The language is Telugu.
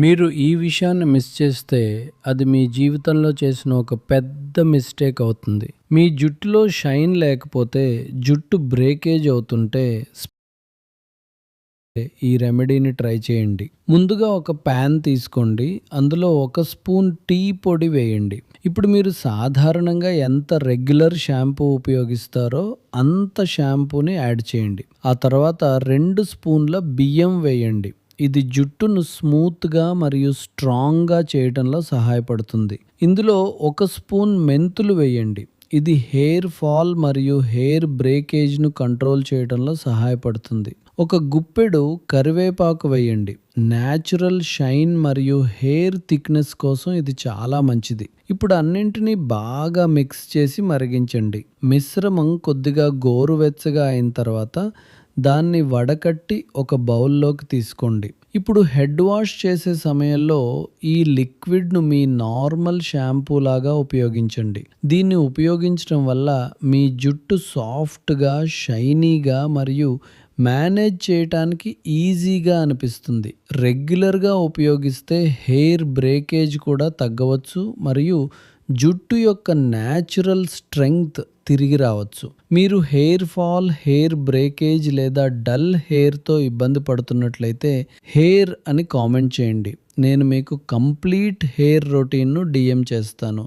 మీరు ఈ విషయాన్ని మిస్ చేస్తే అది మీ జీవితంలో చేసిన ఒక పెద్ద మిస్టేక్ అవుతుంది. మీ జుట్టులో షైన్ లేకపోతే, జుట్టు బ్రేకేజ్ అవుతుంటే ఈ రెమెడీని ట్రై చేయండి. ముందుగా ఒక ప్యాన్ తీసుకోండి. అందులో ఒక స్పూన్ టీ పొడి వేయండి. ఇప్పుడు మీరు సాధారణంగా ఎంత రెగ్యులర్ షాంపూ ఉపయోగిస్తారో అంత షాంపూని యాడ్ చేయండి. ఆ తర్వాత 2 స్పూన్ల బియ్యం వేయండి. ఇది జుట్టును స్మూత్గా మరియు స్ట్రాంగ్గా చేయడంలో సహాయపడుతుంది. ఇందులో 1 స్పూన్ మెంతులు వేయండి. ఇది హెయిర్ ఫాల్ మరియు హెయిర్ బ్రేకేజ్ను కంట్రోల్ చేయడంలో సహాయపడుతుంది. ఒక గుప్పెడు కరివేపాకు వేయండి. న్యాచురల్ షైన్ మరియు హెయిర్ థిక్నెస్ కోసం ఇది చాలా మంచిది. ఇప్పుడు అన్నింటినీ బాగా మిక్స్ చేసి మరిగించండి. మిశ్రమం కొద్దిగా గోరువెచ్చగా అయిన తర్వాత దాన్ని వడకట్టి ఒక బౌల్లోకి తీసుకోండి. ఇప్పుడు హెడ్ వాష్ చేసే సమయంలో ఈ లిక్విడ్ను మీ నార్మల్ షాంపూ లాగా ఉపయోగించండి. దీన్ని ఉపయోగించడం వల్ల మీ జుట్టు సాఫ్ట్గా, షైనీగా మరియు మేనేజ్ చేయటానికి ఈజీగా అనిపిస్తుంది. రెగ్యులర్గా ఉపయోగిస్తే హెయిర్ బ్రేకేజ్ కూడా తగ్గవచ్చు మరియు జుట్టు యొక్క న్యాచురల్ స్ట్రెంగ్త్ తిరిగి రావచ్చు. మీరు హెయిర్ ఫాల్, హెయిర్ బ్రేకేజ్ లేదా డల్ హెయిర్తో ఇబ్బంది పడుతున్నట్లయితే హెయిర్ అని కామెంట్ చేయండి. నేను మీకు కంప్లీట్ హెయిర్ రొటీన్ను DM చేస్తాను.